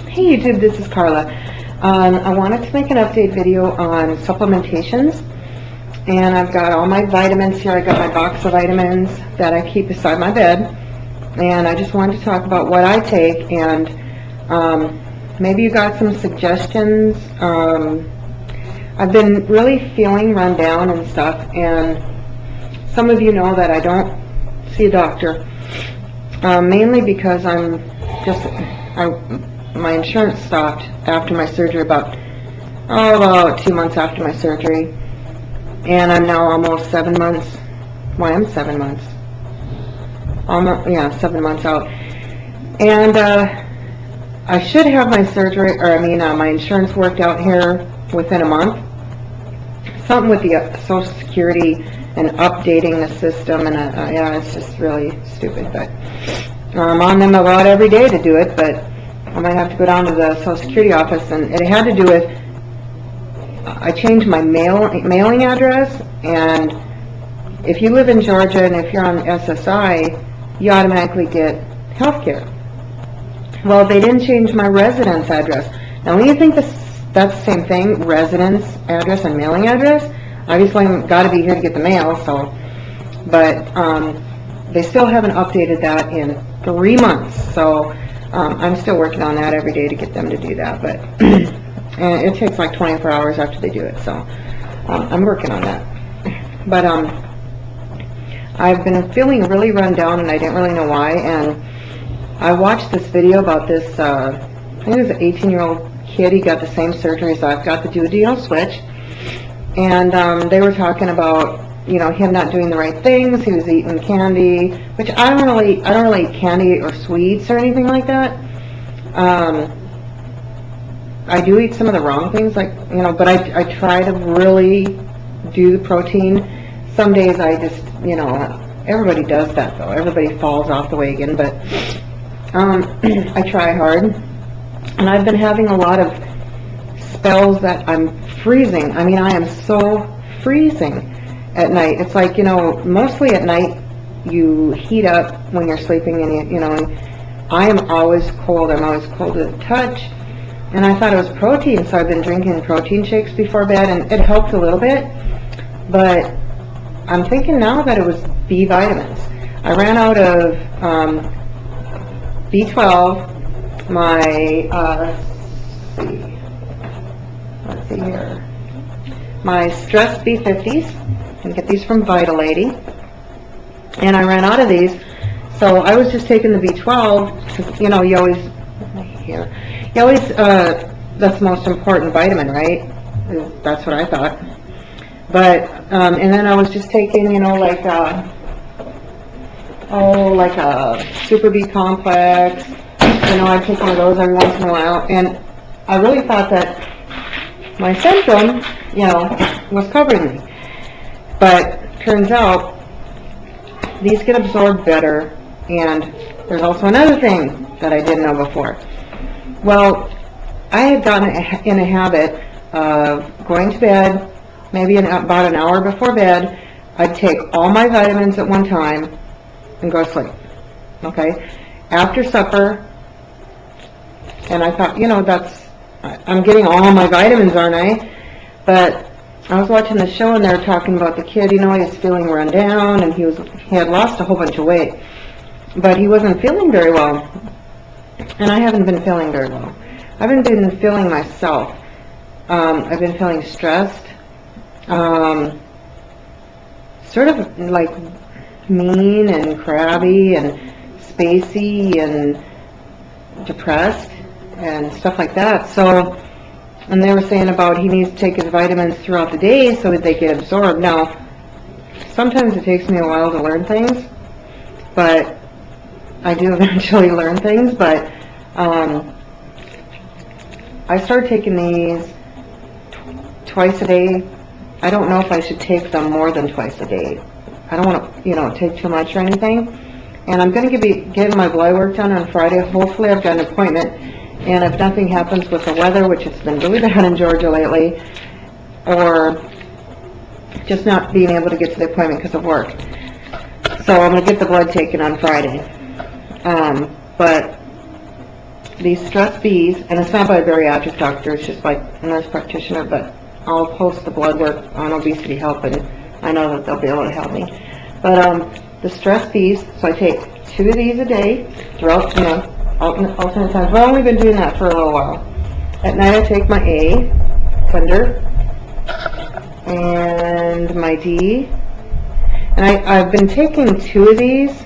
Hey YouTube, this is Carla. I wanted to make an update video on supplementations, and I've got all my vitamins here. I got my box of vitamins that I keep beside my bed, and I just wanted to talk about what I take, and maybe you got some suggestions. I've been really feeling run down and stuff, and some of you know that I don't see a doctor, mainly because my insurance stopped after my surgery, about 2 months after my surgery, and I'm now almost 7 months. Well, I'm 7 months. Almost, yeah, 7 months out, and I should have my surgery, my insurance worked out here within a month. Something with the Social Security and updating the system, and yeah, it's just really stupid. But I'm on them about every day to do it, but I might have to go down to the Social Security office, and it had to do with, I changed my mailing address, and if you live in Georgia and if you're on SSI, you automatically get health care. Well, they didn't change my residence address. Now, when you think that's the same thing, residence address and mailing address, obviously I've got to be here to get the mail, so, but they still haven't updated that in 3 months, so I'm still working on that every day to get them to do that, but and it takes like 24 hours after they do it, so I'm working on that. But I've been feeling really run down, and I didn't really know why, and I watched this video about this, I think it was an 18-year-old kid. He got the same surgery as I've got, the duodenal switch, and they were talking about, you know, him not doing the right things. He was eating candy, which I don't really eat candy or sweets or anything like that. I do eat some of the wrong things, like, you know, but I try to really do the protein. Some days I just, you know, everybody does that though. Everybody falls off the wagon, but I try hard, and I've been having a lot of spells that I'm freezing. I mean, I am so freezing at night. It's like, you know, mostly at night you heat up when you're sleeping, and you know, and I am always cold. I'm always cold to the touch, and I thought it was protein, so I've been drinking protein shakes before bed, and it helped a little bit, but I'm thinking now that it was B vitamins. I ran out of B12, my let's see here, my stress B50s. You can get these from Vital Lady, and I ran out of these, so I was just taking the B12, because, you know, you always, that's the most important vitamin, right? That's what I thought. But, and then I was just taking, you know, like a Super B complex, you know, I take one of those every once in a while, and I really thought that my symptom, you know, was covering me. But turns out these get absorbed better, and there's also another thing that I didn't know before. Well, I had gotten in a habit of going to bed, maybe about an hour before bed. I'd take all my vitamins at one time and go to sleep, okay? After supper, and I thought, you know, I'm getting all my vitamins, aren't I? But I was watching the show, and they were talking about the kid, you know, he was feeling run down, and he had lost a whole bunch of weight, but he wasn't feeling very well, and I haven't been feeling very well. I haven't been feeling myself. I've been feeling stressed, sort of like mean and crabby and spacey and depressed and stuff like that. So, and they were saying about he needs to take his vitamins throughout the day so that they get absorbed. Now, sometimes it takes me a while to learn things, but I do eventually learn things. But I started taking these twice a day. I don't know if I should take them more than twice a day. I don't want to, you know, take too much or anything. And I'm going to be getting my blood work done on Friday. Hopefully I've got an appointment. And if nothing happens with the weather, which it's been really bad in Georgia lately, or just not being able to get to the appointment because of work. So I'm going to get the blood taken on Friday. But these stress Bs, and it's not by a bariatric doctor, it's just by a nurse practitioner, but I'll post the blood work on Obesity Help, and I know that they'll be able to help me. But the stress Bs, so I take 2 of these a day throughout, alternate times. I've only been doing that for a little while. At night I take my A, Thunder, and my D, and I've been taking 2 of these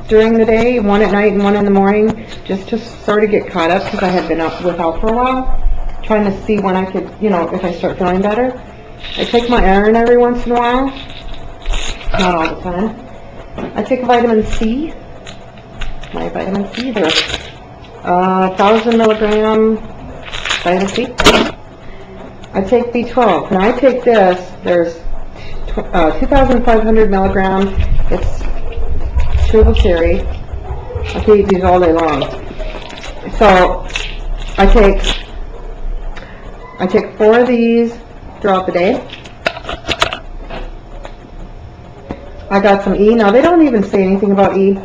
during the day, 1 at night and 1 in the morning, just to sort of get caught up, because I had been without for a while, trying to see when I could, if I start feeling better. I take my iron every once in a while, not all the time. I take vitamin C, my vitamin C, there's 1,000 milligram vitamin C. I take B12. Now I take this, there's 2,500 milligrams, it's chewable cherry. I could eat these all day long. So I take 4 of these throughout the day. I got some E. Now they don't even say anything about E,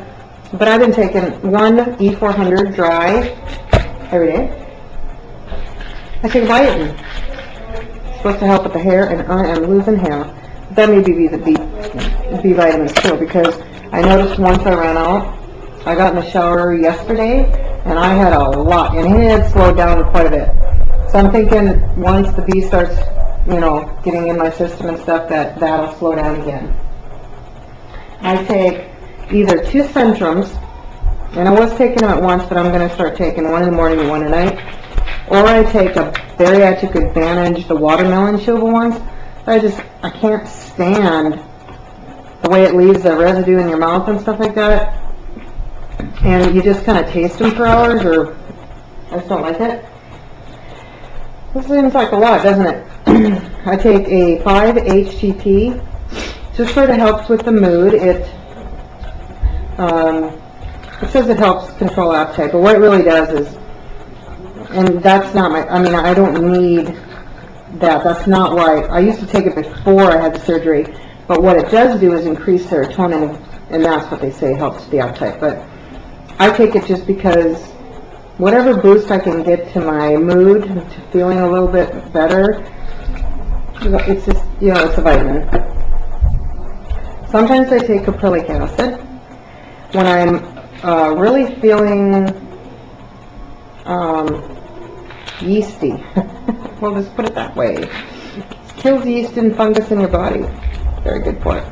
but I've been taking 1 E400 dry every day. I take biotin. It's supposed to help with the hair, and I am losing hair. That may be the B vitamins too, because I noticed once I ran out, I got in the shower yesterday, and I had a lot, and it had slowed down quite a bit. So I'm thinking once the B starts, getting in my system and stuff, that'll slow down again. I take either 2 Centrums, and I was taking them at once, but I'm going to start taking 1 in the morning and 1 at night. Or I take a Bariatric Advantage, the watermelon chewable ones. I can't stand the way it leaves the residue in your mouth and stuff like that. And you just kind of taste them for hours, or I just don't like it. This seems like a lot, doesn't it? I take a 5-HTP. Just sort of helps with the mood. It says it helps control appetite, but what it really does is, and that's not I don't need that. That's not why. I used to take it before I had the surgery, but what it does do is increase serotonin, and that's what they say helps the appetite. But I take it just because whatever boost I can get to my mood, to feeling a little bit better, it's just, it's a vitamin. Sometimes I take caprylic acid when I'm really feeling yeasty. Well, let's put it that way. It kills yeast and fungus in your body. Very good for it.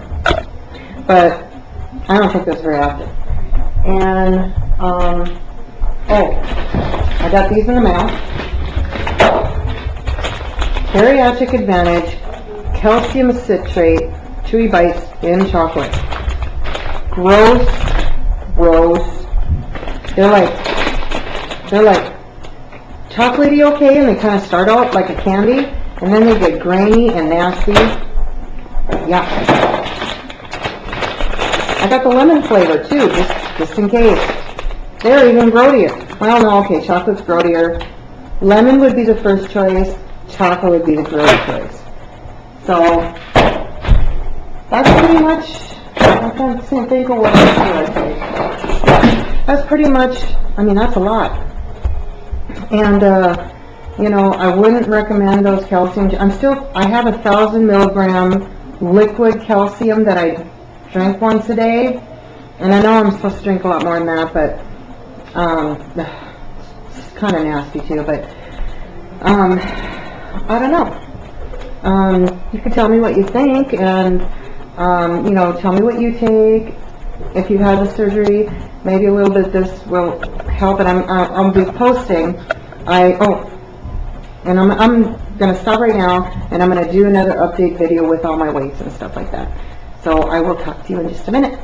But I don't take this very often. And, I got these in the mail. Bariatric Advantage, calcium citrate, chewy bites in chocolate. Gross. They're like chocolatey okay, and they kind of start out like a candy, and then they get grainy and nasty. Yeah. I got the lemon flavor too, just in case. They're even grodier. Well, no, okay, chocolate's grodier. Lemon would be the first choice. Chocolate would be the grody choice. So that's pretty much. I can't think of what else should I say. That's pretty much. That's a lot. And I wouldn't recommend those calcium. I have 1,000 milligram liquid calcium that I drink once a day, and I know I'm supposed to drink a lot more than that, but it's kind of nasty too. But I don't know. You can tell me what you think, and tell me what you take. If you've had the surgery, maybe a little bit of this will help. And I'll be posting. And I'm going to stop right now, and I'm going to do another update video with all my weights and stuff like that. So I will talk to you in just a minute.